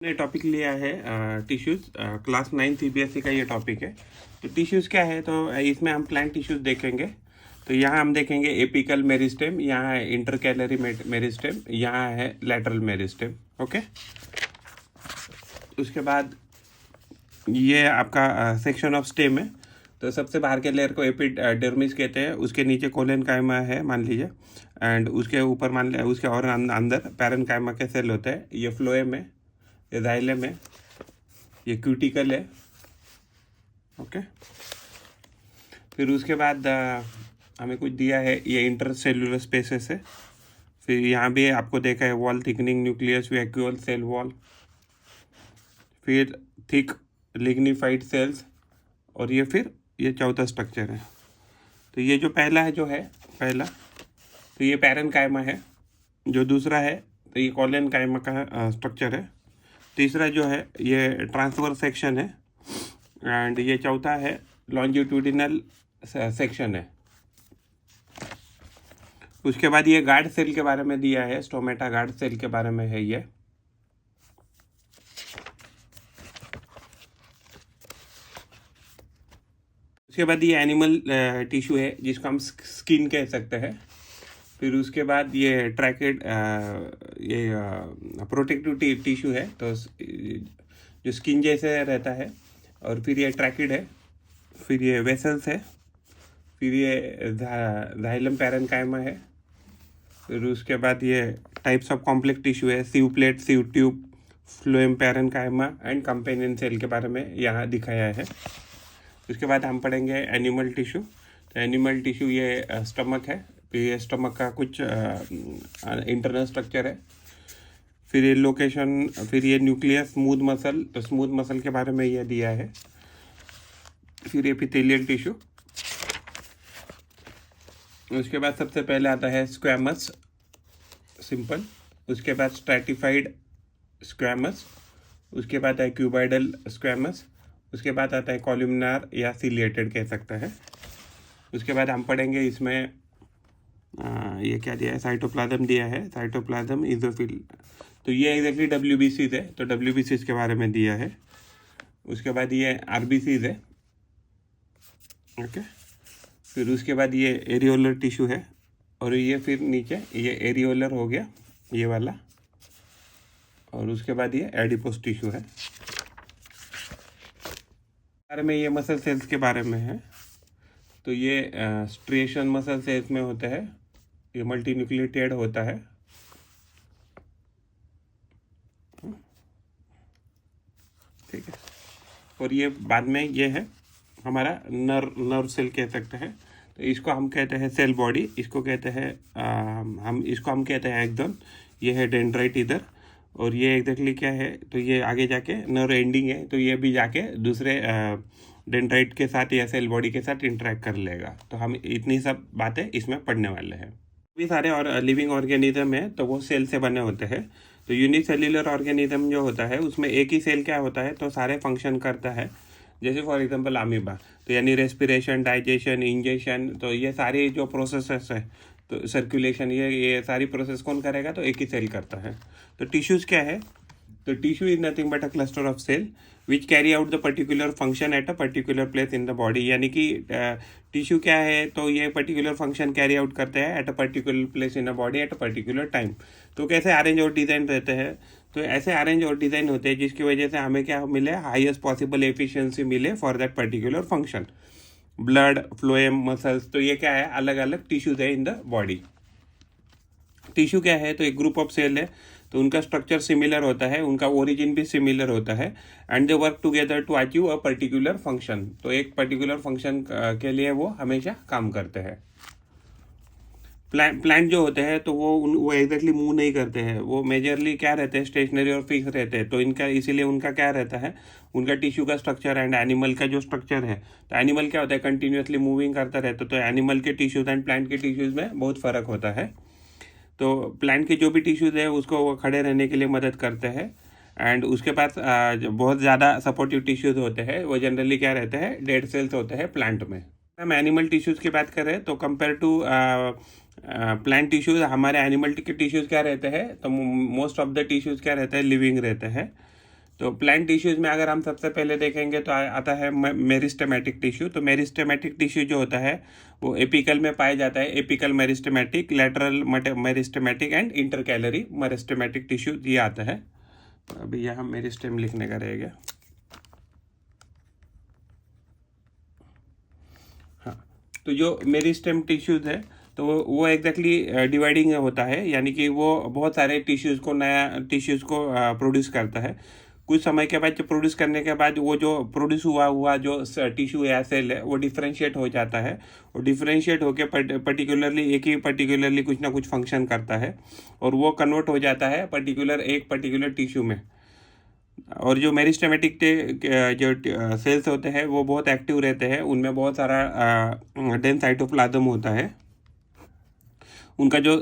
ने टॉपिक लिया है टिश्यूज़। क्लास 9 सीबीएसई का ये टॉपिक है। तो टिश्यूज़ क्या है, तो इसमें हम प्लांट टिश्यूज़ देखेंगे। तो यहाँ हम देखेंगे एपिकल मेरिस्टेम, यहाँ है इंटरकैलरी मेरिस्टेम, यहाँ है लैटरल मेरिस्टेम। ओके, उसके बाद ये आपका सेक्शन ऑफ स्टेम है। तो सबसे बाहर के लेयर को एपिडर्मिस कहते हैं, उसके नीचे कोलेनकाइमा है मान लीजिए, एंड उसके ऊपर मान लिया उसके और अंदर पैरेनकाइमा के सेल होते हैं। ये फ्लोएम है, ये जाइलम है, ये क्यूटिकल है। ओके, फिर उसके बाद हमें कुछ दिया है, ये इंटरसेलुलर स्पेसेस है। फिर यहाँ भी आपको देखा है wall thickening nucleus vacuole cell wall, फिर थिक लिग्निफाइड सेल्स, और ये फिर ये चौथा स्ट्रक्चर है। तो ये जो पहला है, जो है पहला, तो ये पैरेनकाइमा है। जो दूसरा है तो ये कोलेनकाइमा का स्ट्रक्चर है। तीसरा जो है ये ट्रांसवर्स सेक्शन है, एंड ये चौथा है लॉन्जिट्यूडिनल सेक्शन है। उसके बाद ये गार्ड सेल के बारे में दिया है, स्टोमेटा गार्ड सेल के बारे में है ये। उसके बाद ये एनिमल टिश्यू है जिसको हम स्किन कह सकते हैं। फिर उसके बाद ये ट्रैकेड ये प्रोटेक्टिव टिश्यू है, तो जो स्किन जैसे रहता है। और फिर ये ट्रैकेड है, फिर ये वेसल्स है, फिर ये जाइलम पैरेनकाइमा है। फिर उसके बाद ये टाइप्स ऑफ कॉम्प्लेक्स टिश्यू है, sieve plate, sieve tube, phloem parenchyma and companion cell के बारे में यहाँ दिखाया है। उसके बाद हम पढ़ेंगे एनिमल टिश्यू। तो एनिमल टिश्यू ये स्टमक है, फिर ये स्टमक का कुछ इंटरनल स्ट्रक्चर है। फिर ये लोकेशन, फिर ये न्यूक्लियस, स्मूथ मसल, तो स्मूथ मसल के बारे में ये दिया है। फिर एपिथेलियल टिश्यू। उसके बाद सबसे पहले आता है स्क्वैमस, सिंपल। उसके बाद स्ट्रैटिफाइड स्क्वैमस, उसके बाद है क्यूबॉइडल स्क्वैमस, उसके बाद आता है कॉलमनार या सिलिएटेड कह सकते हैं। उसके बाद हम पढ़ेंगे इसमें ये क्या दिया है, साइटोप्लाज्म दिया है, साइटोप्लाज्म इजोफिल। तो ये एग्जैक्टली WBCs है, तो WBCs के बारे में दिया है। उसके बाद ये RBCs है। ओके, फिर उसके बाद ये एरियोलर टिश्यू है, और ये फिर नीचे ये एरियोलर हो गया ये वाला, और उसके बाद ये एडिपोस टिश्यू है। बारे में ये मसल सेल्स के बारे में है। तो ये स्ट्रिएशन मसल सेल्स में होता है, ये मल्टी न्यूक्लियोटाइड होता है। ठीक है, और ये बाद में ये है हमारा नर्व सेल कह सकते हैं। तो इसको हम कहते हैं सेल बॉडी, इसको कहते हैं हम कहते हैं एक्सॉन। ये है डेंड्राइट इधर, और ये एग्जैक्टली क्या है, तो ये आगे जाके नर्व एंडिंग है, तो ये भी जाके दूसरे डेंड्राइट के साथ या सेल बॉडी के साथ इंटरेक्ट कर लेगा। तो हम इतनी सब बातें इसमें पढ़ने वाले हैं। भी सारे और लिविंग ऑर्गेनिज्म है तो वो सेल से बने होते हैं। तो यूनिसेल्युलर ऑर्गेनिज्म जो होता है उसमें एक ही सेल क्या होता है, तो सारे फंक्शन करता है। जैसे फॉर एग्जांपल अमीबा, तो यानी रेस्पिरेशन, डाइजेशन, इंजेक्शन, तो ये सारी जो प्रोसेसेस है, तो सर्कुलेशन, ये सारी प्रोसेस कौन करेगा, तो एक ही सेल करता है। तो टिश्यूज़ क्या है, तो tissue is nothing but a cluster of cell which carry out the particular function at a particular place in the body. यानी कि टिश्यू क्या है, तो ये पर्टिकुलर फंक्शन कैरी आउट करते हैं eight a particular place in a body at a particular time. तो कैसे अरेंज और डिज़ाइन रहते हैं, तो ऐसे अरेंज और डिज़ाइन होते हैं जिसकी वजह से हमें क्या मिले, हाईएस्ट पॉसिबल एफिशिएंसी मिले for that particular function. Blood, phloem, muscles, तो ये क्या है, अलग अलग टिश्यूज है इन द बॉडी। टिश्यू क्या है, तो एक ग्रुप ऑफ सेल है, तो उनका स्ट्रक्चर सिमिलर होता है, उनका ओरिजिन भी सिमिलर होता है, and they work together to achieve a particular function. तो एक पर्टिकुलर फंक्शन के लिए वो हमेशा काम करते हैं। प्लांट जो होते हैं तो वो एग्जैक्टली मूव नहीं करते हैं, वो मेजरली क्या रहते हैं, स्टेशनरी और फिक्स रहते हैं। तो इनका इसीलिए उनका क्या रहता है, उनका टिश्यू का स्ट्रक्चर एंड एनिमल का जो स्ट्रक्चर है, तो एनिमल क्या होता है, कंटिन्यूसली मूविंग करता रहता है। तो एनिमल के टिश्यूज एंड प्लांट के टिश्यूज में बहुत फर्क होता है। तो प्लांट के जो भी टिश्यूज है उसको वो खड़े रहने के लिए मदद करते हैं, एंड उसके पास बहुत ज़्यादा सपोर्टिव टिश्यूज होते हैं, वो जनरली क्या रहते हैं, डेड सेल्स होते हैं प्लांट में। हम एनिमल टिश्यूज की बात करें तो कंपेयर टू प्लांट टिश्यूज, हमारे एनिमल के टिश्यूज क्या रहते हैं, तो मोस्ट ऑफ द टिश्यूज क्या रहते हैं, लिविंग रहते हैं। तो प्लांट टिश्यूज में अगर हम सबसे पहले देखेंगे तो आता है मेरिस्टेमेटिक टिश्यू। तो मेरिस्टेमेटिक टिश्यू जो होता है वो एपिकल में पाया जाता है। Apical meristematic, lateral meristematic and intercalary meristematic tissue ये आता है। तो अभी यहाँ मेरिस्टेम लिखने का रहेगा। हाँ, तो जो मेरिस्टेम टिश्यूज है तो वो एग्जैक्टली डिवाइडिंग होता है, यानी कि वो बहुत सारे नया टिश्यूज़ को प्रोड्यूस करता है। कुछ समय के बाद, जो प्रोड्यूस करने के बाद वो जो प्रोड्यूस हुआ जो टिश्यू या सेल है वो डिफ्रेंशिएट हो जाता है। और डिफ्रेंशिएट होकर पर्टिकुलरली कुछ ना कुछ फंक्शन करता है और वो कन्वर्ट हो जाता है एक पर्टिकुलर टिश्यू में। और जो मेरिस्टेमेटिक जो सेल्स होते हैं वो बहुत एक्टिव रहते हैं, उनमें बहुत सारा डेंस साइटोप्लाज्म होता है। उनका जो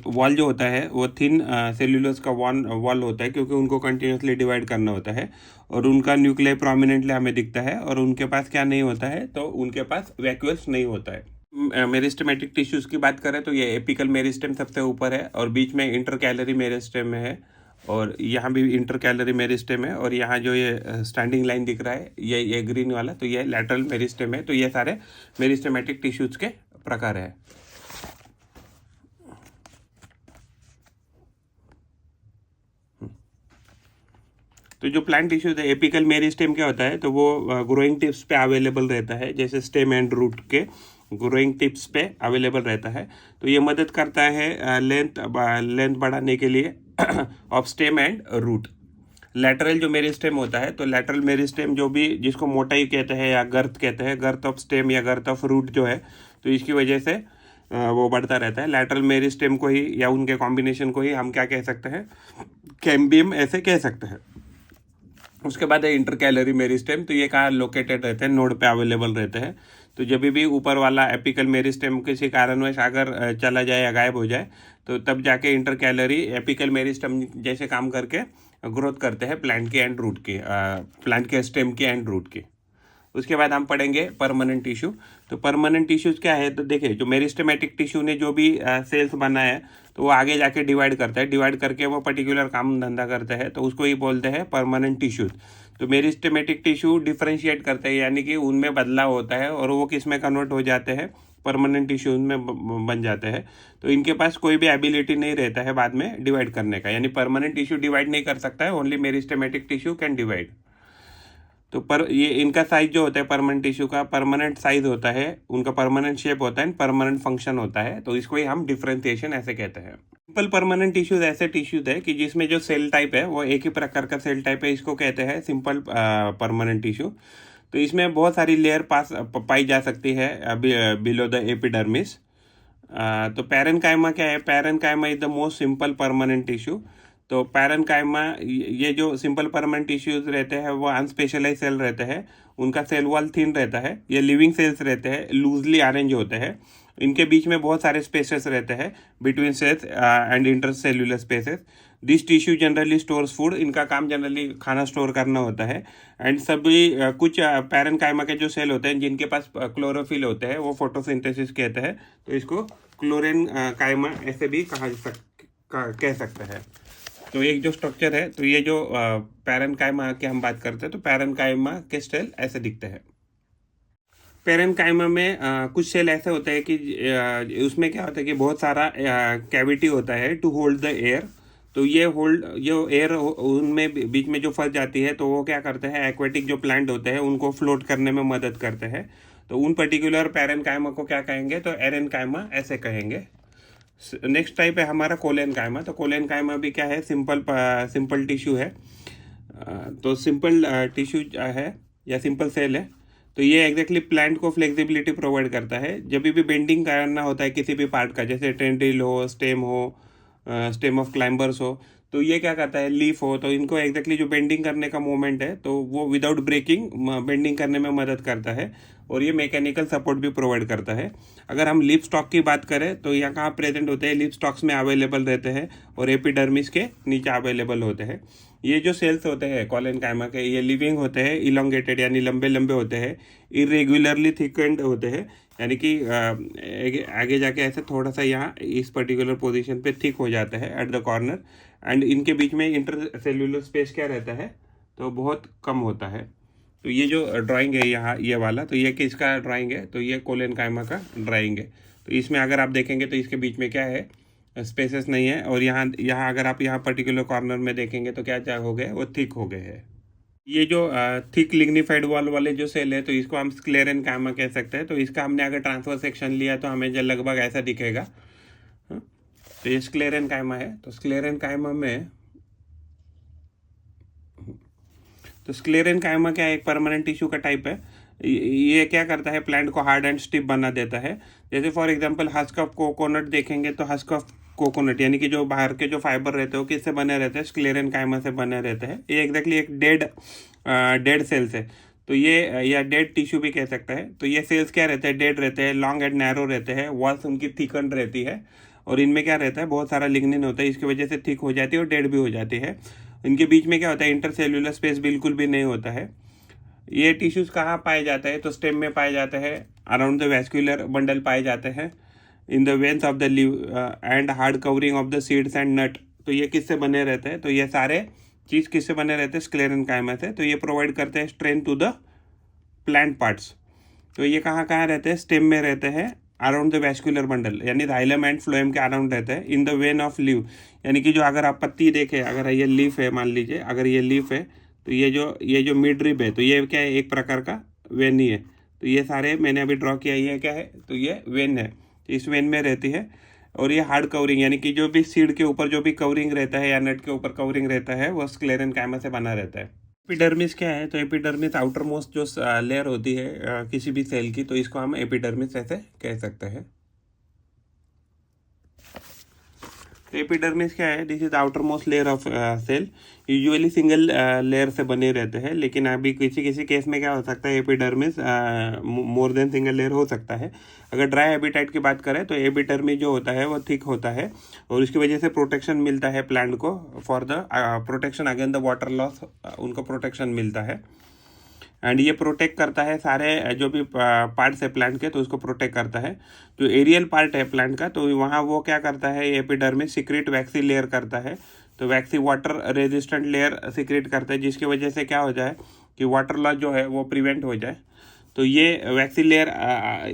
वॉल जो होता है वो थिन सेल्यूलोज का वॉल होता है, क्योंकि उनको कंटिन्यूसली डिवाइड करना होता है। और उनका न्यूक्लियर प्रोमिनेंटली हमें दिखता है। और उनके पास क्या नहीं होता है, तो उनके पास वैक्यूल्स नहीं होता है। मेरिस्टेमेटिक टिश्यूज की बात करें तो ये एपिकल मेरिस्टेम सबसे ऊपर है और बीच में इंटरकैलरी मेरिस्टेम है और यहाँ भी इंटरकैलरी मेरिस्टेम है। और यहाँ जो ये स्टैंडिंग लाइन दिख रहा है ये ग्रीन वाला, तो ये लैटरल मेरिस्टेम है। तो ये सारे मेरिस्टेमेटिक टिश्यूज के प्रकार है। तो जो प्लांट टिश्यूज है, एपिकल मेरिस्टेम क्या होता है, तो वो ग्रोइंग टिप्स पे अवेलेबल रहता है, जैसे स्टेम एंड रूट के ग्रोइंग टिप्स पे अवेलेबल रहता है। तो ये मदद करता है लेंथ बढ़ाने के लिए of stem and root. Lateral जो मेरिस्टेम होता है, तो लैटरल मेरिस्टेम जो भी जिसको मोटाई कहते हैं या गर्थ कहते हैं, गर्थ ऑफ स्टेम या गर्थ ऑफ रूट जो है, तो इसकी वजह से वो बढ़ता रहता है। लैटरल मेरिस्टेम को ही या उनके कॉम्बिनेशन को ही हम क्या कह सकते हैं, कैम्बियम ऐसे कह सकते हैं। उसके बाद है इंटरकैलरी मेरिस्टेम। तो ये कहाँ लोकेटेड रहते हैं, नोड पे अवेलेबल रहते हैं। तो जब भी ऊपर वाला एपिकल मेरिस्टेम किसी कारणवश अगर चला जाए या गायब हो जाए, तो तब जाके इंटरकैलरी एपिकल मेरिस्टेम जैसे काम करके ग्रोथ करते हैं प्लांट के एंड रूट की, प्लांट के स्टेम की एंड रूट की। उसके बाद हम पढ़ेंगे परमानेंट टिश्यू। तो परमानेंट टिश्यूज क्या है, तो देखिए जो मेरिस्टेमेटिक टिश्यू ने जो भी सेल्स बनाया है, तो वो आगे जाके डिवाइड करता है, डिवाइड करके वो पर्टिकुलर काम धंधा करता है, तो उसको ही बोलते हैं परमानेंट टिश्यूज। तो मेरिस्टेमेटिक टिश्यू डिफ्रेंशिएट करते हैं, यानी कि उनमें बदलाव होता है और वो किस में कन्वर्ट हो जाते हैं, परमानेंट टिश्यूज में बन जाते हैं। तो इनके पास कोई भी एबिलिटी नहीं रहता है बाद में डिवाइड करने का, यानी परमानेंट टिश्यू डिवाइड नहीं कर सकता है, only meristematic tissue can divide. तो ये इनका साइज जो होता है परमानेंट टिश्यू का, परमानेंट साइज होता है, उनका परमानेंट शेप होता है, परमानेंट फंक्शन होता है। तो इसको ही हम डिफरेंशिएशन ऐसे कहते हैं। सिंपल परमानेंट टिश्यूज ऐसे टिश्यूज है कि जिसमें जो सेल टाइप है वो एक ही प्रकार का सेल टाइप है, इसको कहते हैं सिंपल परमानेंट टिश्यू। तो इसमें बहुत सारी लेयर पाई जा सकती है बिलो द एपिडर्मिस। तो पैरेन्काइमा क्या है, parenchyma is the most simple permanent tissue. तो पैरेन्काइमा, ये जो सिंपल परमानेंट टिश्यूज रहते हैं वो अनस्पेशलाइज सेल रहते हैं, उनका सेल वॉल थिन रहता है, ये लिविंग सेल्स रहते हैं, लूजली अरेंज होते हैं, इनके बीच में बहुत सारे स्पेसेस रहते हैं between cells and intercellular spaces. This tissue generally stores food, इनका काम जनरली खाना स्टोर करना होता है। एंड सभी कुछ पैरेन्काइमा के जो सेल होते हैं जिनके पास क्लोरोफिल होते हैं वो फोटोसिंथेसिस कहते हैं, तो इसको क्लोरेनकाइमा ऐसे भी कह सकते हैं। तो एक जो स्ट्रक्चर है, तो ये जो पैरेन्काइमा की हम बात करते हैं, तो पैरेन्काइमा के सेल ऐसे दिखते हैं। पैरेन्काइमा में कुछ सेल ऐसे होते हैं कि उसमें क्या होता है कि बहुत सारा कैविटी होता है टू होल्ड द एयर। तो ये एयर उनमें बीच में जो फंस जाती है, तो वो क्या करते हैं, एक्वेटिक जो प्लांट होते हैं उनको फ्लोट करने में मदद करते हैं। तो उन पर्टिकुलर पैरेन्काइमा को क्या कहेंगे, तो एरेन्काइमा ऐसे कहेंगे। नेक्स्ट टाइप है हमारा कोलेनकाइमा। तो कोलेनकाइमा भी क्या है, सिंपल टिश्यू है। तो सिंपल टिश्यू है या सिंपल सेल है। तो ये एग्जैक्टली प्लांट को फ्लेक्सिबिलिटी प्रोवाइड करता है। जब भी बेंडिंग करना होता है किसी भी पार्ट का, जैसे टेंड्रिल हो, स्टेम ऑफ क्लाइंबर्स हो, तो ये क्या करता है, लीफ हो, तो इनको एग्जैक्टली जो बेंडिंग करने का मूवमेंट है, तो वो विदाउट ब्रेकिंग बेंडिंग करने में मदद करता है और ये मैकेनिकल सपोर्ट भी प्रोवाइड करता है। अगर हम लीफ स्टॉक की बात करें तो यहाँ कहाँ प्रेजेंट होते हैं, लीफ स्टॉक्स में अवेलेबल रहते हैं और एपिडर्मिस के नीचे अवेलेबल होते हैं। ये जो सेल्स होते हैं कोलेनकाइमा के, ये लिविंग होते हैं, इलोंगेटेड यानी लंबे लंबे होते हैं, इरेगुलरली थिकेंड होते हैं, यानी कि आगे जाके ऐसे थोड़ा सा यहाँ इस पर्टिकुलर पोजीशन पे थिक हो जाता है एट द कॉर्नर। एंड इनके बीच में इंटरसेल्युलर स्पेस क्या रहता है, तो बहुत कम होता है। तो ये जो ड्राइंग है यहाँ ये वाला, तो ये किसका ड्राइंग है, तो ये कोलेनकाइमा का ड्राइंग है। तो इसमें अगर आप देखेंगे तो इसके बीच में क्या है, स्पेसेस नहीं है। और यहाँ यहाँ अगर आप यहाँ पर्टिकुलर कॉर्नर में देखेंगे तो क्या क्या हो गए, वो थिक हो गए हैं। ये जो थिक लिग्निफाइड वॉल वाले जो सेल है, तो इसको हम स्क्लेरेनकाइमा कह सकते हैं। तो इसका हमने अगर ट्रांसफर सेक्शन लिया तो हमें जो लगभग ऐसा दिखेगा। हाँ? तो ये स्क्लेरेनकाइमा है। तो स्क्लेरेनकाइमा में, तो स्क्लेरेनकाइमा क्या है, एक परमानेंट टिश्यू का टाइप है। ये क्या करता है, प्लांट को हार्ड एंड स्टिफ बना देता है। जैसे for example husk of coconut देखेंगे तो हस्क ऑफ कोकोनट यानी कि जो बाहर के जो फाइबर रहते हैं वो किससे बने रहते हैं, स्क्लेरेनकाइमा से बने रहते हैं। ये एग्जैक्टली एक डेड सेल्स है। तो ये या डेड टिश्यू भी कह सकते हैं। तो ये सेल्स क्या रहते हैं, डेड रहते हैं, लॉन्ग एंड नैरो रहते हैं, वॉल्स उनकी थिकन रहती है और इनमें क्या रहता है, बहुत सारा लिग्निन होता है, इसकी वजह से थिक हो जाती है और डेड भी हो जाती है। इनके बीच में क्या होता है, इंटरसेल्यूलर स्पेस बिल्कुल भी नहीं होता है। ये टिश्यूज कहाँ पाए जाते हैं, तो स्टेम में पाए जाते हैं, अराउंड द वैस्कुलर बंडल पाए जाते हैं, in the veins of the leaf and hard covering of the seeds and nut. तो ये किससे बने रहते हैं, तो ये सारे चीज़ किससे बने रहते हैं, स्क्लेरेनकाइमा से। तो ये प्रोवाइड करते हैं strength to the plant parts. तो ये कहाँ कहाँ रहते हैं, स्टेम में रहते हैं, अराउंड द वैस्कुलर बंडल यानी जाइलम एंड फ्लोएम के अराउंड रहते हैं, in the when of leave यानी कि जो अगर आप पत्ती देखें, अगर ये लीफ है, मान लीजिए अगर ये लीफ है, तो ये जो मिड रिब है, तो ये क्या है, एक प्रकार का वेन ही है। तो ये सारे मैंने अभी ड्रॉ किया, ये क्या है, तो ये वेन है, तो इस वेन में रहती है। और ये हार्ड कवरिंग यानी कि जो भी सीड के ऊपर जो भी कवरिंग रहता है या नट के ऊपर कवरिंग रहता है वो स्क्लेरेनकाइमा से बना रहता है। एपिडर्मिस क्या है, तो एपिडर्मिस आउटर मोस्ट जो लेयर होती है किसी भी सेल की, तो इसको हम एपिडर्मिस ऐसे कह सकते हैं। तो एपिडर्मिस क्या है, this is outermost layer of cell, usually single layer से बने रहते हैं। लेकिन अभी किसी किसी केस में क्या हो सकता है, epidermis more than single layer हो सकता है। अगर ड्राई हैबिटेट की बात करें तो एपिडर्मिस जो होता है वो थिक होता है और इसकी वजह से प्रोटेक्शन मिलता है प्लांट को, for the protection against the water loss, उनको प्रोटेक्शन मिलता है। एंड ये प्रोटेक्ट करता है सारे जो भी पार्ट्स है प्लांट के, तो उसको प्रोटेक्ट करता है। जो एरियल पार्ट है प्लांट का, तो वहाँ वो क्या करता है, एपिडर्मिस सीक्रेट वैक्सी लेयर करता है। तो वैक्सी वाटर रेजिस्टेंट लेयर सीक्रेट करता है, जिसकी वजह से क्या हो जाए कि वाटर लॉस जो है वो प्रिवेंट हो जाए। तो ये वैक्सी लेयर,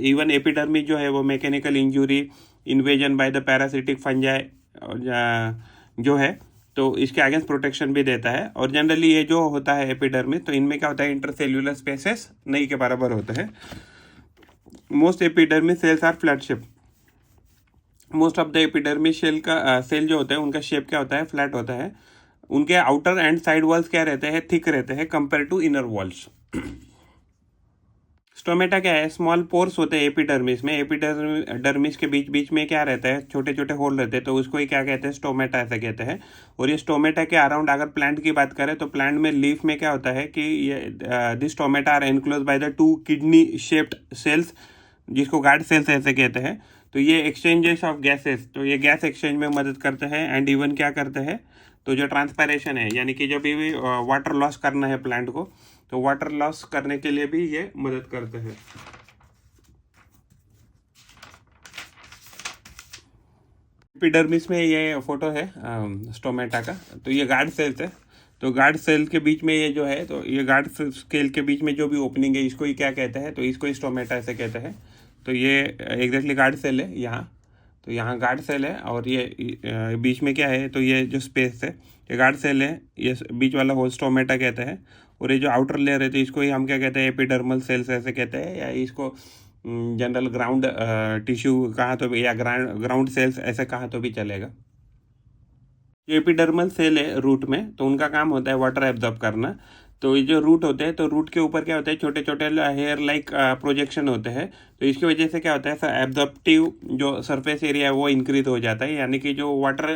इवन एपिडर्मिस जो है वो mechanical injury, invasion by the parasitic fungi जो है, तो इसके अगेंस्ट प्रोटेक्शन भी देता है। और जनरली ये जो होता है एपिडर्मिस, तो इनमें क्या होता है, इंटरसेल्यूलर स्पेसेस नहीं के बराबर होते हैं। Most epidermis cells are flat shape. Most of the epidermis cell जो होते हैं उनका शेप क्या होता है, फ्लैट होता है। उनके आउटर एंड साइड वॉल्स क्या रहते हैं, थिक रहते हैं compare to inner walls. Stomata क्या है, स्मॉल पोर्स होते हैं एपिडर्मिस में। एपिडर्मिस के बीच बीच में क्या रहता है, छोटे छोटे होल रहते हैं, तो उसको ही क्या कहते हैं, स्टोमेटा ऐसे कहते हैं। और ये स्टोमेटा के अराउंड अगर प्लांट की बात करें तो प्लांट में लीफ में क्या होता है कि ये this stomata are enclose by the 2 kidney shaped cells, जिसको गार्ड सेल्स ऐसे कहते हैं। तो ये एक्सचेंजेस ऑफ गैसेस, तो ये गैस एक्सचेंज में मदद करते हैं। एंड इवन क्या करते हैं, तो जो ट्रांसपायरेशन है यानी कि जब भी वाटर लॉस करना है प्लांट को, तो वाटर लॉस करने के लिए भी ये मदद करते हैं। एपिडर्मिस में ये फोटो है स्टोमेटा का, तो ये गार्ड सेल्स है। तो गार्ड सेल के बीच में ये जो है, तो ये गार्ड स्केल के बीच में जो भी ओपनिंग है इसको ही क्या कहते हैं, तो इसको ही स्टोमेटा ऐसे कहते हैं। तो ये एग्जैक्टली गार्ड सेल है यहाँ, तो यहाँ गार्ड सेल है और ये बीच में क्या है, तो ये जो स्पेस है ये गार्ड सेल है, ये बीच वाला होल स्टोमेटा कहते हैं। और ये जो आउटर लेयर है तो इसको ही हम क्या कहते हैं, एपिडर्मल सेल्स ऐसे कहते हैं, या इसको जनरल ग्राउंड टिश्यू कहा तो भी, या ग्राउंड सेल्स ऐसे कहा तो भी चलेगा। जो एपिडर्मल सेल है रूट में, तो उनका काम होता है वाटर एब्जॉर्ब करना। तो ये जो रूट होते हैं, तो रूट के ऊपर क्या होता है, छोटे छोटे हेयर लाइक प्रोजेक्शन होते हैं। तो इसकी वजह से क्या होता है, एब्जॉर्प्टिव जो सरफेस एरिया है वो इंक्रीज हो जाता है, यानी कि जो वाटर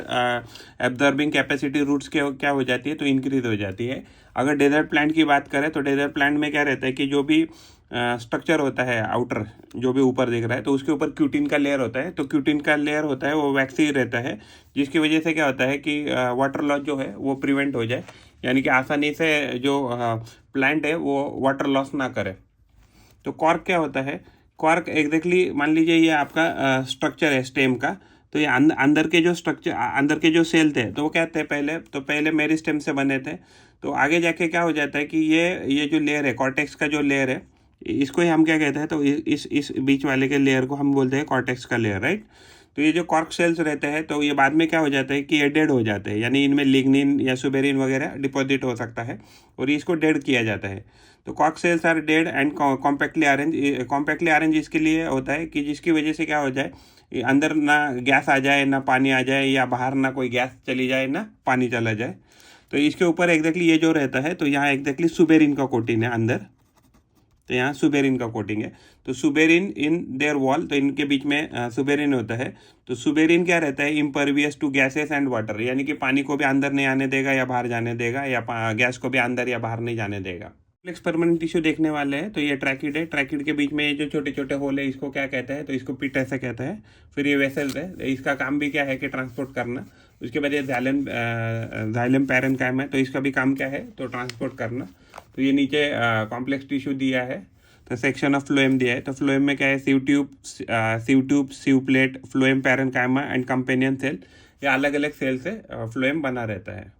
एब्जॉर्बिंग कैपेसिटी रूट्स के क्या हो जाती है, तो इंक्रीज हो जाती है। अगर डेजर्ट प्लांट की बात करें तो डेजर्ट प्लांट में क्या रहता है कि जो भी स्ट्रक्चर होता है आउटर जो भी ऊपर दिख रहा है, तो उसके ऊपर क्यूटिन का लेयर होता है। तो क्यूटिन का लेयर होता है वो वैक्सी रहता है, जिसकी वजह से क्या होता है कि वाटर लॉस जो है वो प्रिवेंट हो जाए, यानी कि आसानी से जो प्लांट है वो वाटर लॉस ना करे। तो कॉर्क क्या होता है, कॉर्क एग्जैक्टली मान लीजिए ये आपका स्ट्रक्चर है स्टेम का, तो ये अंदर के जो स्ट्रक्चर, अंदर के जो सेल थे तो वो क्या थे, पहले मेरिस्टेम से बने थे। तो आगे जाके क्या हो जाता है कि ये जो लेयर है, कॉर्टेक्स का जो लेयर है, इसको ही हम क्या कहते हैं, तो इस बीच वाले के लेयर को हम बोलते हैं कॉर्टेक्स का लेयर, राइट। तो ये जो कॉर्क सेल्स रहते हैं तो ये बाद में क्या हो जाता है कि ये डेड हो जाते हैं, यानी इनमें लिग्निन या सुबेरिन वगैरह डिपॉजिट हो सकता है और इसको डेड किया जाता है। तो cork cells are dead and compactly arrange इसके लिए होता है कि जिसकी वजह से क्या हो जाए, अंदर ना गैस आ जाए, ना पानी आ जाए, या बाहर ना कोई गैस चली जाए, ना पानी चला जाए। तो इसके ऊपर एग्जैक्टली ये जो रहता है, तो यहाँ एग्जैक्टली सुबेरिन का कोटिंग है अंदर, तो यहाँ सुबेरिन का कोटिंग है। तो सुबेरिन इन देयर वॉल, तो इनके बीच में सुबेरिन होता है। तो सुबेरिन क्या रहता है, impervious to gases and water, यानी कि पानी को भी अंदर नहीं आने देगा या बाहर जाने देगा, या गैस को भी अंदर या बाहर नहीं जाने देगा। कॉम्प्लेक्स परमानेंट टिश्यू देखने वाले हैं, तो ये ट्रैकिड है। ट्रैकिड के बीच में ये जो छोटे छोटे होल है, इसको क्या कहते हैं, तो इसको पिट ऐसे कहते हैं। फिर ये वेसल्स है, इसका काम भी क्या है कि ट्रांसपोर्ट करना। उसके बाद ये जाइलम पैरेन्काइमा है, तो इसका भी काम क्या है, तो ट्रांसपोर्ट करना। तो ये नीचे कॉम्प्लेक्स टिश्यू दिया है, तो सेक्शन ऑफ फ्लोएम दिया है। तो फ्लोएम में क्या है, sieve tube, sieve plate, phloem parenchyma and companion cell, ये अलग अलग सेल से फ्लोएम बना रहता है।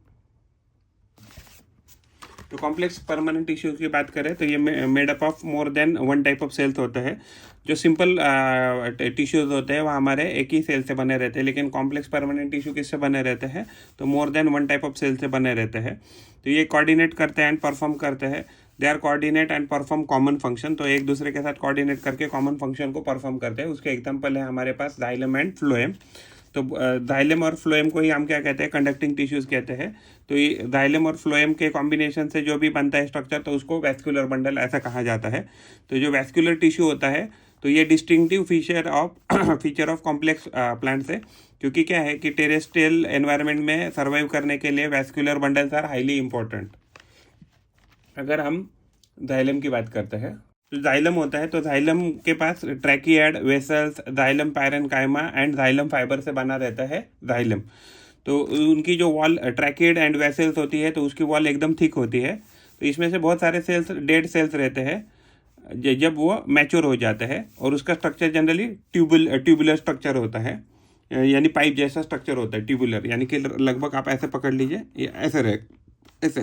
तो कॉम्प्लेक्स परमानेंट टिश्यू की बात करें तो ये made up of more than one type of cells होता है। जो सिंपल टिश्यूज होते हैं वो हमारे एक ही सेल से बने रहते हैं, लेकिन कॉम्प्लेक्स परमानेंट टिश्यू किससे बने रहते हैं, तो more than one type of cell से बने रहते हैं। तो ये कोऑर्डिनेट करते हैं एंड परफॉर्म करते हैं, they are coordinate and perform common function. तो एक दूसरे के साथ कोऑर्डिनेट करके कॉमन फंक्शन को परफॉर्म करते हैं। उसके एग्जाम्पल है हमारे पास जाइलम एंड फ्लोएम। तो जाइलम और फ्लोएम को ही हम क्या कहते हैं, कंडक्टिंग टिश्यूज कहते हैं। तो ये जाइलम और फ्लोएम के कॉम्बिनेशन से जो भी बनता है स्ट्रक्चर, तो उसको वैस्कुलर बंडल ऐसा कहा जाता है। तो जो वैस्कुलर टिश्यू होता है, तो ये distinctive feature of complex plants है, क्योंकि क्या है कि टेरेस्ट्रियल एनवायरनमेंट में सर्वाइव करने के लिए vascular bundles are highly important. अगर हम जाइलम की बात करते हैं, तो जाइलम होता है, तो जाइलम के पास tracheid, vessels, xylem parenchyma and xylem fibre से बना रहता है जाइलम। तो उनकी जो वॉल ट्रैकियड एंड वेसल्स होती है, तो उसकी वॉल एकदम थिक होती है। तो इसमें से बहुत सारे सेल्स, डेड सेल्स रहते हैं जब वो मैच्योर हो जाते हैं, और उसका स्ट्रक्चर जनरली ट्यूबुलर स्ट्रक्चर होता है, यानी पाइप जैसा स्ट्रक्चर होता है, ट्यूबुलर, यानी कि लगभग आप ऐसे पकड़ लीजिए, ये ऐसे रहे, ऐसे,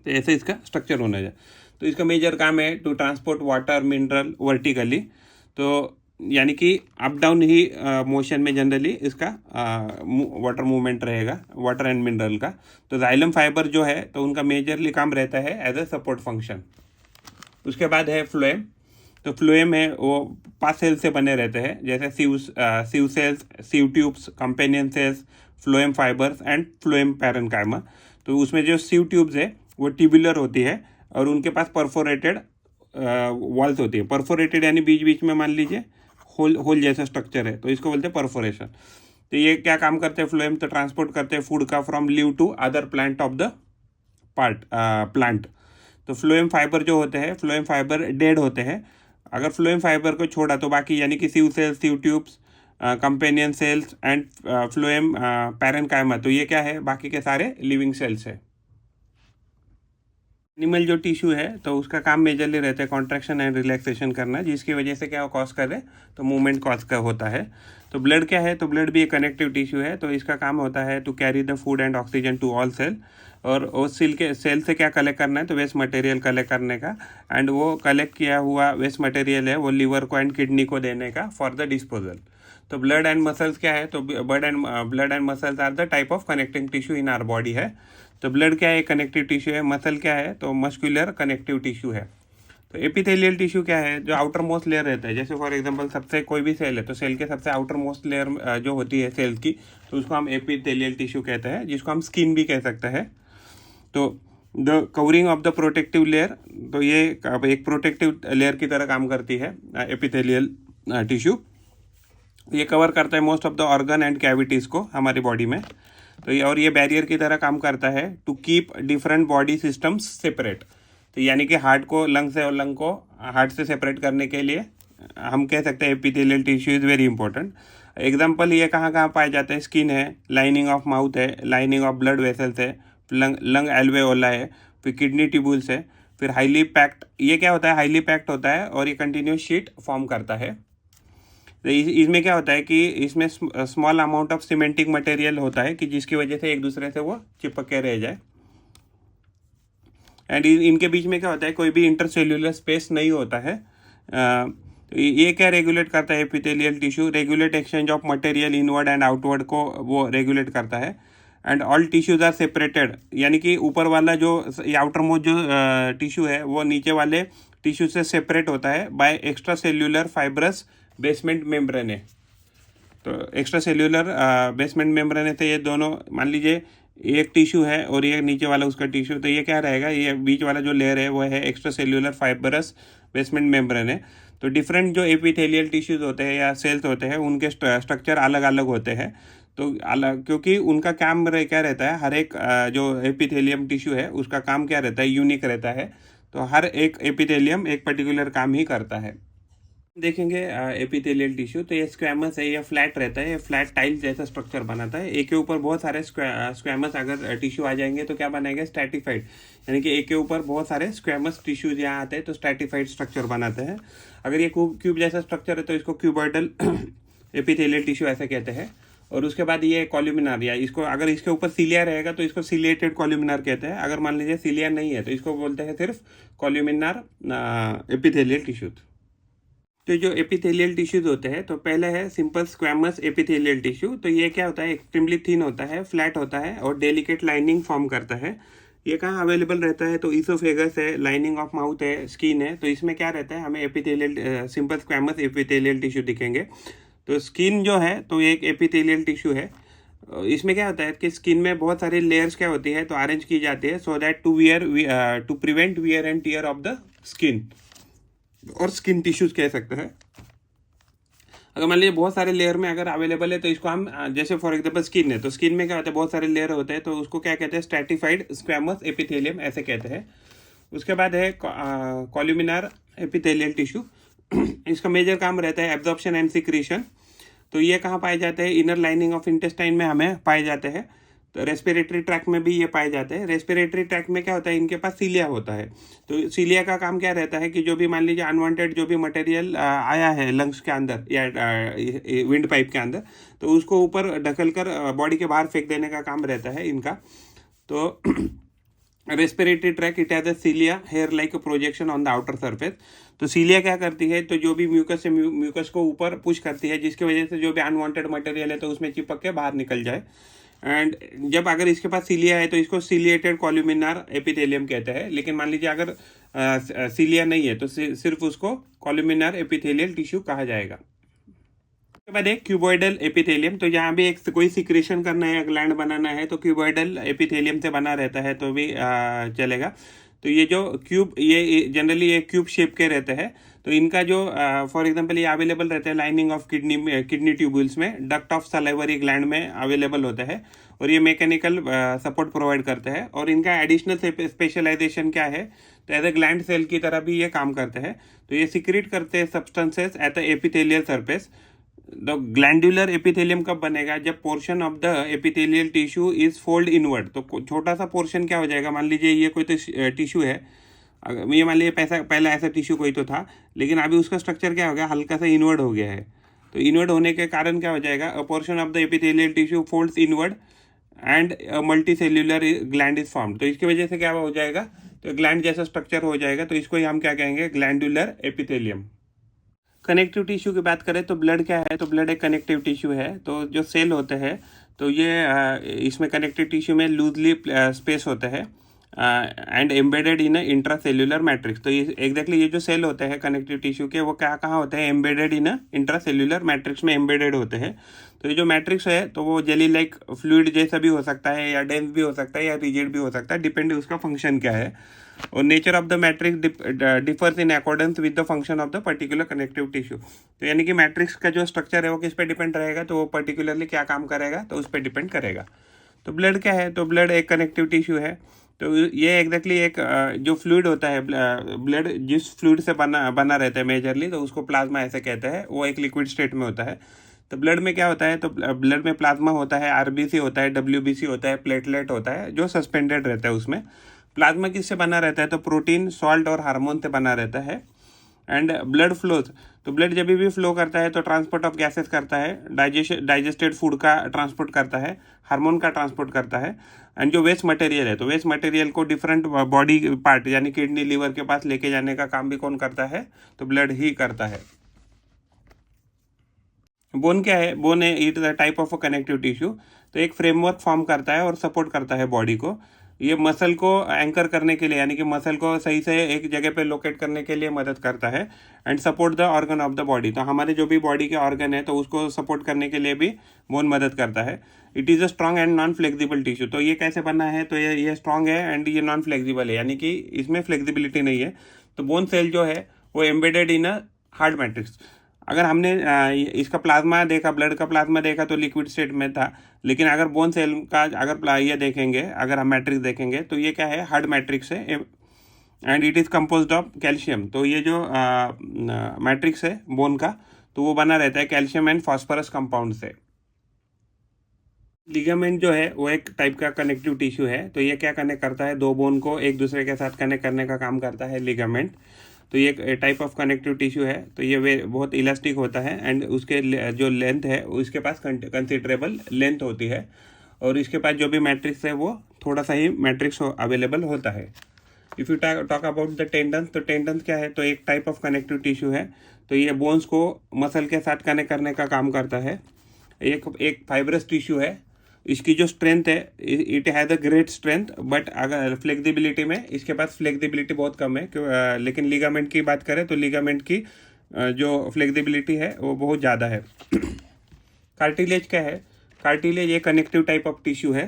तो ऐसे इसका स्ट्रक्चर होना चाहिए। तो इसका मेजर काम है to transport water mineral vertically, तो यानी कि अप डाउन ही मोशन में जनरली इसका वाटर मूवमेंट रहेगा, वाटर एंड मिनरल का। तो जाइलम फाइबर जो है, तो उनका मेजरली काम रहता है एज अ सपोर्ट फंक्शन। उसके बाद है फ्लोएम। तो फ्लोएम है वो 5 सेल से बने रहते हैं, जैसे sieve cells, sieve tubes, companion cells, phloem fibres and phloem parenchyma. तो उसमें जो सीव ट्यूब्स है वो ट्यूबुलर होती है, और उनके पास परफोरेटेड वॉल्स होती है। परफोरेटेड यानी बीच बीच में मान लीजिए होल जैसा स्ट्रक्चर है, तो इसको बोलते हैं परफोरेशन। तो ये क्या काम करते हैं फ्लोएम, तो ट्रांसपोर्ट करते हैं फूड का from leaf to other plant of the plant. तो फ्लोएम फाइबर जो होते हैं, फ्लोएम फाइबर डेड होते हैं। अगर फ्लोएम फाइबर को छोड़ा तो बाकी, यानी कि sieve cells, sieve tubes, companion cells and phloem parenchyma, तो ये क्या है, बाकी के सारे लिविंग सेल्स है। एनिमल जो टिश्यू है, तो उसका काम मेजरली रहता है कॉन्ट्रैक्शन एंड रिलैक्सेशन करना, जिसकी वजह से क्या कॉज करे, तो मूवमेंट कॉज का होता है। तो ब्लड क्या है, तो ब्लड भी एक कनेक्टिव टिश्यू है, तो इसका काम होता है to carry the food and oxygen to all cell. और उस सेल से क्या कलेक्ट करना है, तो वेस्ट मटेरियल कलेक्ट करने का, एंड वो कलेक्ट किया हुआ वेस्ट मटेरियल है वो लीवर को एंड किडनी को देने का फॉर द डिस्पोजल। तो ब्लड एंड मसल्स क्या है, तो blood and muscles are the type of connecting tissue in our body है। तो ब्लड क्या है, कनेक्टिव टिश्यू है। मसल क्या है, तो मस्कुलर कनेक्टिव टिश्यू है। तो एपिथेलियल टिश्यू क्या है, जो आउटर मोस्ट लेयर रहता है। जैसे फॉर एग्जांपल सबसे कोई भी सेल है, तो सेल के सबसे आउटर मोस्ट लेयर जो होती है सेल की, तो उसको हम एपिथेलियल टिश्यू कहते हैं, जिसको हम स्किन भी कह सकते हैं। तो the covering of the protective layer, तो ये एक प्रोटेक्टिव लेयर की तरह काम करती है एपिथेलियल टिश्यू। ये कवर करता है most of the organ and cavities को हमारी बॉडी में। तो ये, और ये बैरियर की तरह काम करता है to keep different body systems separate. तो यानी कि हार्ट को लंग से, और लंग को हार्ट से सेपरेट करने के लिए हम कह सकते हैं epithelial tissue is very important. Example ये कहाँ कहाँ पाए जाते हैं, स्किन है, लाइनिंग ऑफ माउथ है, लाइनिंग ऑफ ब्लड वेसल्स है, लंग एल्वेओला है, फिर किडनी ट्यूबुल्स है, फिर हाईली पैक्ड, ये क्या होता है, हाईली पैक्ड होता है और ये कंटिन्यूस शीट फॉर्म करता है। तो इसमें क्या होता है कि इसमें small amount of semantic material होता है कि जिसकी वजह से एक दूसरे से वो चिपक के रह जाए। एंड इनके बीच में क्या होता है, कोई भी इंटरसेल्यूलर स्पेस नहीं होता है। तो ये क्या रेगुलेट करता है epithelial tissue, regulate exchange of material inward and outward को वो रेगुलेट करता है। And all tissues are separated, यानी कि ऊपर वाला जो आउटर मोस्ट जो टिश्यू है वो नीचे वाले टिश्यू से सेपरेट होता है by extracellular fibrous basement membrane. तो एक्स्ट्रा सेल्यूलर बेसमेंट मेम्ब्रेन से ये दोनों, मान लीजिए एक टिश्यू है और ये नीचे वाला उसका टिश्यू, तो ये क्या रहेगा, ये बीच वाला जो लेयर है वो है extra cellular fibrous basement membrane है। तो डिफरेंट जो एपिथेलियल टिश्यूज होते हैं या सेल्स होते हैं उनके स्ट्रक्चर अलग अलग होते हैं। तो अलग, क्योंकि उनका काम क्या रहता है, हर एक जो एपिथेलियम टिश्यू है उसका काम क्या रहता है, यूनिक रहता है। तो हर एक एपिथेलियम एक पर्टिकुलर काम ही करता है। देखेंगे एपिथेलियल टिश्यू, तो ये स्क्वैमस है, ये फ्लैट रहता है, ये फ्लैट टाइल जैसा स्ट्रक्चर बनाता है। एक के ऊपर बहुत सारे स्क्वैमस अगर टिश्यू आ जाएंगे तो क्या बनाएंगे, स्ट्रैटिफाइड, यानी कि एक के ऊपर बहुत सारे स्क्वैमस टिश्यूज यहाँ आते हैं तो स्ट्रैटिफाइड स्ट्रक्चर बनाते हैं। अगर ये क्यूब जैसा स्ट्रक्चर है तो इसको क्यूबॉइडल एपिथेलियल टिश्यू ऐसे कहते हैं। और उसके बाद ये कॉल्यूमिनार, या इसको अगर इसके ऊपर सीलिया रहेगा तो इसको सीलिएटेड कॉल्यूमिनार कहते हैं। अगर मान लीजिए सीलिया नहीं है तो इसको बोलते हैं सिर्फ कॉल्यूमिनार एपिथेलियल टिश्यू। तो जो एपिथेलियल टिश्यूज होते हैं, तो पहले है सिंपल स्क्वैमस एपिथेलियल टिश्यू। तो ये क्या होता है, एक्सट्रीमली थिन होता है, फ्लैट होता है और डेलिकेट लाइनिंग फॉर्म करता है। ये कहाँ अवेलेबल रहता है, तो ईसोफेगस है, लाइनिंग ऑफ माउथ है, स्किन है। तो इसमें क्या रहता है, हमें epithelial simple squamous epithelial tissue दिखेंगे। तो स्किन जो है तो एक एपिथेलियल टिश्यू है। इसमें क्या होता है कि स्किन में बहुत सारी लेयर्स क्या होती है तो अरेंज की जाती है so that to prevent wear and tear of the skin, और स्किन टिश्यूज कह सकते हैं। अगर मान लीजिए बहुत सारे लेयर में अगर अवेलेबल है तो इसको हम, जैसे फॉर एग्जांपल स्किन है, तो स्किन में क्या होता है, बहुत सारे लेयर होते हैं तो उसको क्या कहते हैं, स्ट्रैटिफाइड स्क्वैमस एपिथेलियम ऐसे कहते हैं। उसके बाद है कॉल्यूमिनार एपिथेलियल टिश्यू। इसका मेजर काम रहता है एब्जॉर्प्शन एंड सिक्रीशन। तो ये कहाँ पाए जाते हैं, इनर लाइनिंग ऑफ इंटेस्टाइन में हमें पाए जाते हैं। तो रेस्पिरेटरी ट्रैक में भी ये पाए जाते हैं। रेस्पिरेटरी ट्रैक में क्या होता है, इनके पास सीलिया होता है। तो सीलिया का काम क्या रहता है कि जो भी मान लीजिए अनवांटेड जो भी मटेरियल आया है लंग्स के अंदर या विंड पाइप के अंदर, तो उसको ऊपर ढकल कर बॉडी के बाहर फेंक देने का काम रहता है इनका। तो respiratory tract it has a cilia hair like a projection on the outer surface. तो सीलिया क्या करती है, तो जो भी म्यूकस से म्यूकस को ऊपर पुश करती है, जिसकी वजह से जो भी अनवांटेड मटेरियल है तो उसमें चिपक के बाहर निकल जाए। एंड जब अगर इसके पास सीलिया है तो इसको सीलिएटेड कॉल्यूमिनार एपिथेलियम कहते हैं। लेकिन मान लीजिए अगर सीलिया नहीं है तो सिर्फ उसको कॉल्यूमिनार एपिथेलियल टिश्यू कहा जाएगा। उसके बाद एक क्यूबॉइडल एपिथेलियम। तो यहाँ भी एक कोई सिक्रेशन करना है, ग्लैंड बनाना है तो क्यूबॉइडल एपिथेलियम से बना रहता है तो भी चलेगा। तो ये जो क्यूब, ये जनरली ये क्यूब शेप के रहते हैं। तो इनका जो फॉर एग्जांपल ये अवेलेबल रहते हैं लाइनिंग ऑफ किडनी ट्यूब्यूल्स में, डक्ट ऑफ सलाइवरी ग्लैंड में अवेलेबल होता है और ये मैकेनिकल सपोर्ट प्रोवाइड करते हैं। और इनका एडिशनल स्पेशलाइजेशन क्या है, तो एज ए ग्लैंड सेल की तरह भी ये काम करते हैं। तो ये सिक्रीट करते हैं substances at the epithelial surface. The glandular epithelium कब बनेगा, जब portion of the epithelial tissue is fold inward. तो छोटा सा पोर्शन क्या हो जाएगा, मान लीजिए ये कोई तो टिश्यू है, ये मान लीजिए पहला ऐसा टिश्यू कोई तो था, लेकिन अभी उसका स्ट्रक्चर क्या हो गया, हल्का सा इनवर्ड हो गया है। तो इनवर्ड होने के कारण क्या हो जाएगा, अ portion of the epithelial tissue folds inward and multi cellular gland is formed. तो इसकी वजह से क्या हो जाएगा, तो ग्लैंड जैसा स्ट्रक्चर हो जाएगा। तो इसको ही हम क्या कहेंगे, ग्लैंडुलर एपिथेलियम। कनेक्टिव टिश्यू की बात करें तो ब्लड क्या है, तो ब्लड एक कनेक्टिव टिश्यू है। तो जो सेल होते हैं तो ये इसमें कनेक्टिव टिश्यू में लूजली स्पेस होता है and embedded in intra cellular matrix. तो ये एग्जैक्टली ये जो सेल होते हैं कनेक्टिव टिश्यू के, वो कहाँ होते हैं, embedded in intra cellular matrix में एम्बेडेड होते हैं। तो ये जो मैट्रिक्स है तो वो जेली लाइक फ्लूइड जैसा भी हो सकता है, या डेंस भी हो सकता है, या रिजिड भी हो सकता है, डिपेंड उसका फंक्शन क्या है। और nature of the matrix differs in accordance with the function of the particular connective tissue. तो यानी कि मैट्रिक्स का जो स्ट्रक्चर है वो किस पे डिपेंड रहेगा, तो वो पर्टिकुलरली क्या काम करेगा, तो उस पर डिपेंड करेगा। तो ब्लड क्या है, तो ब्लड एक कनेक्टिव टिश्यू है। तो ये एग्जैक्टली एक जो फ्लूइड होता है, ब्लड जिस फ्लूइड से बना रहता है मेजरली, तो उसको प्लाज्मा ऐसे कहते हैं, वो एक लिक्विड स्टेट में होता है। तो ब्लड में क्या होता है, तो ब्लड में प्लाज्मा होता है, आरबीसी होता है, डब्ल्यूबीसी होता है, प्लेटलेट होता है, जो सस्पेंडेड रहता है उसमें। प्लाज्मा किससे बना रहता है, तो प्रोटीन, सॉल्ट और हार्मोन से बना रहता है। एंड ब्लड फ्लोज, तो ब्लड जब भी फ्लो करता है तो ट्रांसपोर्ट ऑफ गैसेस करता है, डाइजेस्टेड फूड का ट्रांसपोर्ट करता है, हार्मोन का ट्रांसपोर्ट करता है। एंड जो वेस्ट मटेरियल है, तो वेस्ट मटेरियल को डिफरेंट बॉडी पार्ट यानी किडनी लिवर के पास लेके जाने का काम भी कौन करता है, तो ब्लड ही करता है। बोन क्या है, बोन है it is a type of a connective tissue, तो एक फ्रेमवर्क फॉर्म करता है और सपोर्ट करता है बॉडी को। ये मसल को एंकर करने के लिए यानी कि मसल को सही से एक जगह पे लोकेट करने के लिए मदद करता है। And support the organ of the body, तो हमारे जो भी बॉडी के ऑर्गन है तो उसको सपोर्ट करने के लिए भी बोन मदद करता है। It is a strong and non flexible tissue, तो ये कैसे बना है, तो ये स्ट्रॉन्ग है एंड ये नॉन फ्लेक्सिबल है, यानी कि इसमें फ्लेक्सिबिलिटी नहीं है। तो बोन सेल जो है वो embedded in a hard matrix. अगर हमने इसका प्लाज्मा देखा, ब्लड का प्लाज्मा देखा तो लिक्विड स्टेट में था, लेकिन अगर बोन सेल का अगर ये देखेंगे, अगर हम मैट्रिक्स देखेंगे तो ये क्या है, हार्ड मैट्रिक्स है and it is composed of calcium. तो ये जो मैट्रिक्स है बोन का, तो वो बना रहता है कैल्शियम एंड फॉस्फोरस कंपाउंड से। लिगामेंट जो है वो एक टाइप का कनेक्टिव टिश्यू है, तो ये क्या कनेक्ट करता है, दो बोन को एक दूसरे के साथ कनेक्ट करने का काम करता है लिगामेंट। तो ये टाइप ऑफ कनेक्टिव टिश्यू है, तो ये बहुत इलास्टिक होता है एंड उसके जो लेंथ है उसके पास कंसिडरेबल लेंथ होती है, और इसके पास जो भी मैट्रिक्स है वो थोड़ा सा ही मैट्रिक्स अवेलेबल होता है। If you talk about the tendons, तो टेंडन्स क्या है, तो एक टाइप ऑफ कनेक्टिव टिश्यू है, तो ये बोन्स को मसल के साथ कनेक्ट करने का काम करता है। एक फाइब्रस टिश्यू है, इसकी जो स्ट्रेंथ है it has a great strength, but अगर फ्लेक्सिबिलिटी में इसके पास फ्लेक्सिबिलिटी बहुत कम है, लेकिन लिगामेंट की बात करें तो लिगामेंट की जो फ्लेक्सिबिलिटी है वो बहुत ज़्यादा है। कार्टिलेज क्या है, कार्टिलेज एक कनेक्टिव टाइप ऑफ टिश्यू है,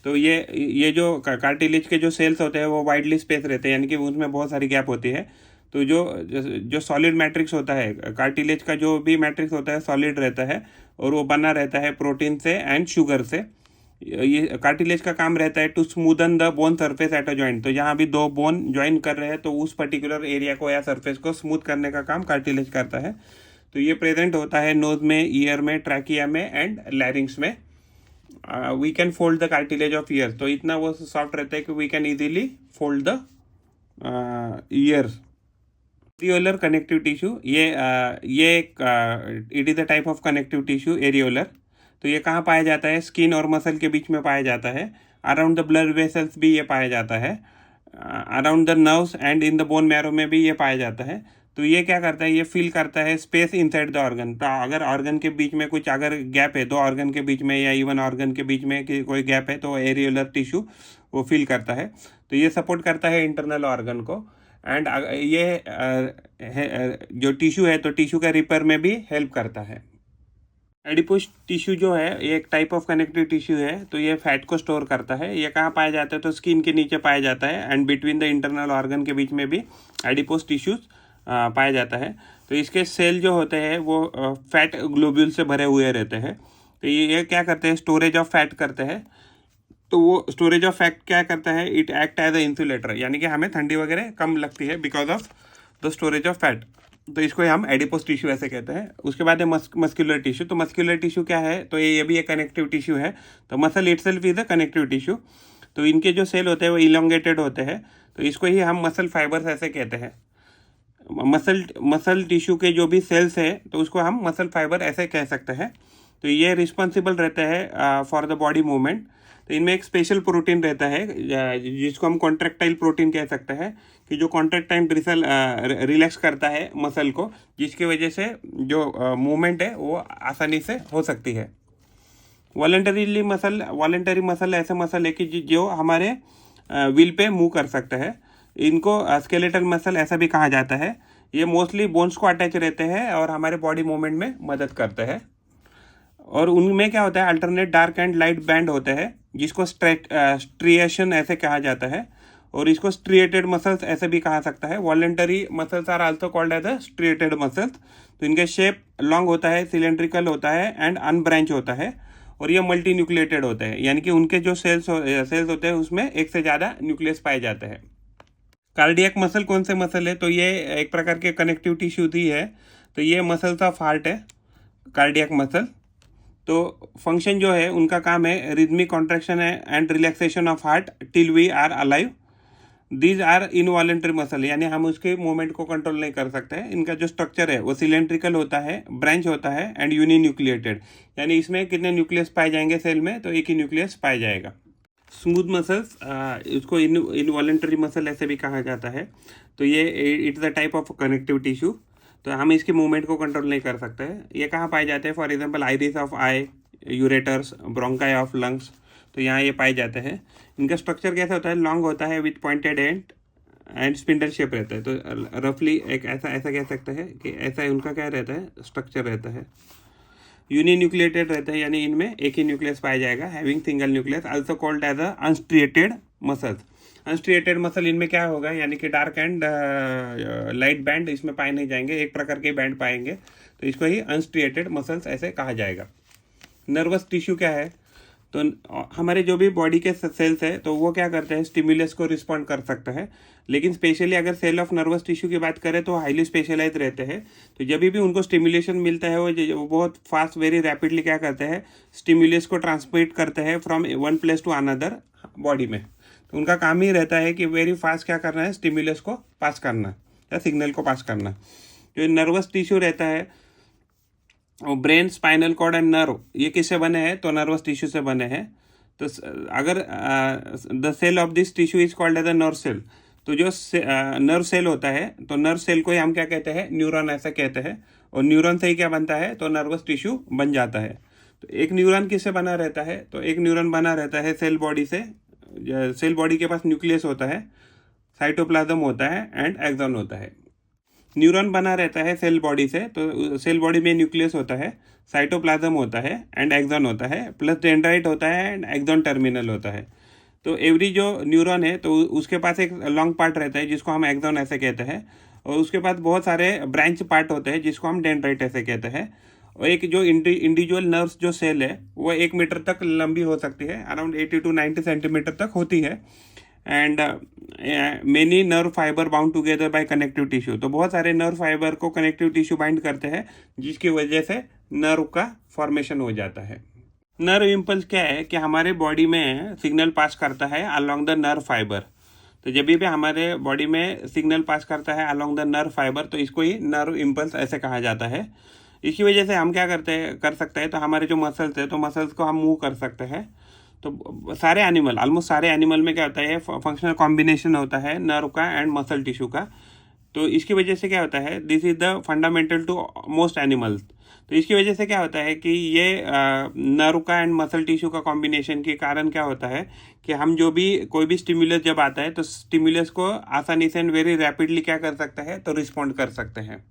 तो ये जो कार्टिलेज के जो सेल्स होते हैं वो वाइडली स्पेस रहते हैं, यानी कि उसमें बहुत सारी गैप होती है। तो जो सॉलिड मैट्रिक्स होता है, कार्टिलेज का जो भी मैट्रिक्स होता है सॉलिड रहता है और वो बना रहता है प्रोटीन से एंड शुगर से। ये कार्टिलेज का काम रहता है to smoothen the bone surface at a joint, तो जहाँ भी दो बोन ज्वाइन कर रहे हैं तो उस पर्टिकुलर एरिया को या सरफेस को स्मूथ करने का काम कार्टिलेज करता है। तो ये प्रेजेंट होता है नोज में, ईयर में, ट्रैकिया में एंड लैरिंग्स में। We can fold the cartilage of ear, तो इतना वो सॉफ्ट रहता है कि we can easily fold the ear. Areolar connective tissue, ये it is a type of connective tissue areolar, तो ये कहाँ पाया जाता है, स्किन और मसल के बीच में पाया जाता है। अराउंड द ब्लड वेसल्स भी ये पाया जाता है, around the nerves and in the bone marrow में भी ये पाया जाता है। तो ये क्या करता है, ये फील करता है स्पेस इनसाइड द ऑर्गन, तो अगर ऑर्गन के बीच में कुछ अगर गैप है, दो ऑर्गन के बीच में या इवन ऑर्गन के बीच में कि कोई गैप है, तो एरियोलर टिश्यू वो फील करता है। तो ये सपोर्ट करता है इंटरनल ऑर्गन को एंड ये जो टिश्यू है तो टिश्यू का रिपेयर में भी हेल्प करता है। एडिपोस टिश्यू जो है ये एक टाइप ऑफ कनेक्टिव टिश्यू है, तो ये फैट को स्टोर करता है। ये कहाँ पाया जाता है, तो स्किन के नीचे पाया जाता है and between the internal organ के बीच में भी एडिपोस टिश्यूज पाया जाता है। तो इसके सेल जो होते हैं वो फैट ग्लोब्यूल से भरे हुए रहते हैं। तो ये क्या करते हैं, स्टोरेज ऑफ फैट करते हैं। तो वो स्टोरेज ऑफ फैट क्या करता है, it act as a insulator, यानी कि हमें ठंडी वगैरह कम लगती है because of the storage of fat, तो इसको हम एडिपोस टिश्यू ऐसे कहते हैं। उसके बाद है मस्कुलर टिश्यू, तो मस्कुलर टिश्यू क्या है, तो ये भी एक कनेक्टिव टिश्यू है। तो muscle itself is a connective tissue, तो इनके जो सेल होते हैं वो इलोंगेटेड होते हैं, तो इसको ही हम मसल फाइबर्स ऐसे कहते हैं। मसल टिश्यू के जो भी सेल्स हैं तो उसको हम मसल फाइबर ऐसे कह सकते हैं। तो ये रिस्पॉन्सिबल रहता है फॉर द बॉडी मूवमेंट। तो इनमें एक स्पेशल प्रोटीन रहता है जिसको हम कॉन्ट्रैक्टाइल प्रोटीन कह सकते हैं, कि जो कॉन्ट्रैक्टाइल रिलैक्स करता है मसल को, जिसकी वजह से जो मूवमेंट है वो आसानी से हो सकती है। वॉलंटरी मसल ऐसे मसल है कि जो हमारे विल पे मूव कर सकते हैं। इनको स्केलेटल मसल ऐसा भी कहा जाता है। ये मोस्टली बोन्स को अटैच रहते हैं और हमारे बॉडी मूवमेंट में मदद करते हैं। और उनमें क्या होता है, alternate dark and light band होते हैं, जिसको स्ट्रिएशन ऐसे कहा जाता है, और इसको स्ट्रिएटेड मसल्स ऐसे भी कहा सकता है। Voluntary muscles are also called as the striated muscles. तो इनके शेप लॉन्ग होता है, सिलेंड्रिकल होता है एंड अनब्रांच होता है, और ये मल्टी न्यूक्लिएटेड होते हैं, यानी कि उनके जो सेल्स होते हैं उसमें एक से ज़्यादा न्यूक्लियस पाए जाते हैं। कार्डियक मसल कौन से मसल है, तो ये एक प्रकार के कनेक्टिव टिश्यू ही है। तो ये मसल्स ऑफ हार्ट है कार्डियक मसल। तो फंक्शन जो है उनका काम है रिदमिक कॉन्ट्रैक्शन है and relaxation of heart till we are alive. These are involuntary muscle, यानी हम उसके मूवमेंट को कंट्रोल नहीं कर सकते हैं। इनका जो स्ट्रक्चर है वो सिलेंड्रिकल होता है, ब्रांच होता है एंड यूनिन्यूक्लिएटेड, यानी इसमें कितने न्यूक्लियस पाए जाएंगे सेल में, तो एक ही न्यूक्लियस पाया जाएगा। स्मूथ मसल्स, इसको इनवॉलेंट्री मसल ऐसे भी कहा जाता है। तो ये it's the type of connective tissue, तो हम इसके मूवमेंट को कंट्रोल नहीं कर सकते हैं। ये कहाँ पाए जाते हैं? For example iris of I, ureters, bronchi of lungs, तो यहाँ ये पाए जाते हैं। इनका स्ट्रक्चर कैसा होता है? लॉन्ग होता है with pointed and spindle shape रहता है। तो रफली एक ऐसा कह सकते हैं कि ऐसा उनका क्या रहता है, स्ट्रक्चर रहता है। यूनिन्यूक्लिएटेड रहता है, यानी इनमें एक ही न्यूक्लियस पाया जाएगा, having single nucleus, also called as unstriated muscles. Unstriated muscle इनमें क्या होगा, यानी कि डार्क एंड लाइट बैंड इसमें पाए नहीं जाएंगे, एक प्रकार के बैंड पाएंगे, तो इसको ही अनस्ट्रिएटेड मसल्स ऐसे कहा जाएगा। नर्वस टिश्यू क्या है? तो हमारे जो भी बॉडी के सेल्स है तो वो क्या करते हैं, स्टिमुलस को रिस्पॉन्ड कर सकते हैं। लेकिन स्पेशली अगर सेल ऑफ नर्वस टिश्यू की बात करें तो हाईली स्पेशलाइज रहते हैं। तो जब भी उनको स्टिमुलेशन मिलता है वो बहुत फास्ट, वेरी रैपिडली क्या करते हैं, स्टिमुलस को ट्रांसमिट करते हैं from one place to another body में। तो उनका काम ही रहता है कि वेरी फास्ट क्या करना है, स्टिमुलस को पास करना या सिग्नल को पास करना। जो नर्वस टिश्यू रहता है और brain, spinal cord and nerve, ये किससे बने हैं? तो नर्वस टिश्यू से बने हैं। तो अगर the cell of this tissue is called as a nerve cell, तो जो नर्व सेल होता है तो नर्व सेल को ही हम क्या कहते हैं, न्यूरॉन ऐसा कहते हैं। और न्यूरॉन से ही क्या बनता है, तो नर्वस टिश्यू बन जाता है। तो एक न्यूरॉन किससे बना रहता है? तो एक न्यूरॉन बना रहता है सेल बॉडी से। सेल बॉडी के पास न्यूक्लियस होता है, साइटोप्लाज्म होता है एंड एक्सॉन होता है। न्यूरॉन बना रहता है सेल बॉडी से, तो सेल बॉडी में न्यूक्लियस होता है, साइटोप्लाज्म होता है एंड एक्सॉन होता है, प्लस डेंड्राइट होता है एंड एक्सॉन टर्मिनल होता है। तो एवरी जो न्यूरॉन है तो उसके पास एक लॉन्ग पार्ट रहता है जिसको हम एक्सॉन ऐसे कहते हैं, और उसके पास बहुत सारे ब्रांच पार्ट होते हैं जिसको हम डेंड्राइट ऐसे कहते हैं। और एक जो इंडिविजुअल नर्व्स जो सेल है वो 1 मीटर तक लंबी हो सकती है, अराउंड 80 to 90 सेंटीमीटर तक होती है। And many nerve fibre bound together by connective tissue, तो बहुत सारे नर्व फाइबर को कनेक्टिव टिश्यू बाइंड करते हैं जिसकी वजह से नर्व का फॉर्मेशन हो जाता है। नर्व इम्पल्स क्या है कि हमारे बॉडी में सिग्नल पास करता है अलोंग द नर्व फाइबर। तो जब भी हमारे बॉडी में सिग्नल पास करता है अलोंग द नर्व फाइबर तो इसको ही नर्व इम्पल्स ऐसे कहा जाता है। इसी वजह से हम क्या कर सकते हैं, तो हमारे जो मसल्स है तो मसल्स को हम मूव कर सकते हैं। तो सारे एनिमल, ऑलमोस्ट सारे एनिमल में क्या होता है, फंक्शनल कॉम्बिनेशन होता है नर्व का एंड मसल टिश्यू का। तो इसकी वजह से क्या होता है, this is the fundamental to most animals. तो इसकी वजह से क्या होता है कि ये नर्व का एंड मसल टिश्यू का कॉम्बिनेशन के कारण क्या होता है कि हम जो भी कोई भी स्टिमुलस जब आता है तो स्टिमुलस को आसानी से एंड वेरी रैपिडली क्या कर सकते हैं, तो रिस्पॉन्ड कर सकते हैं।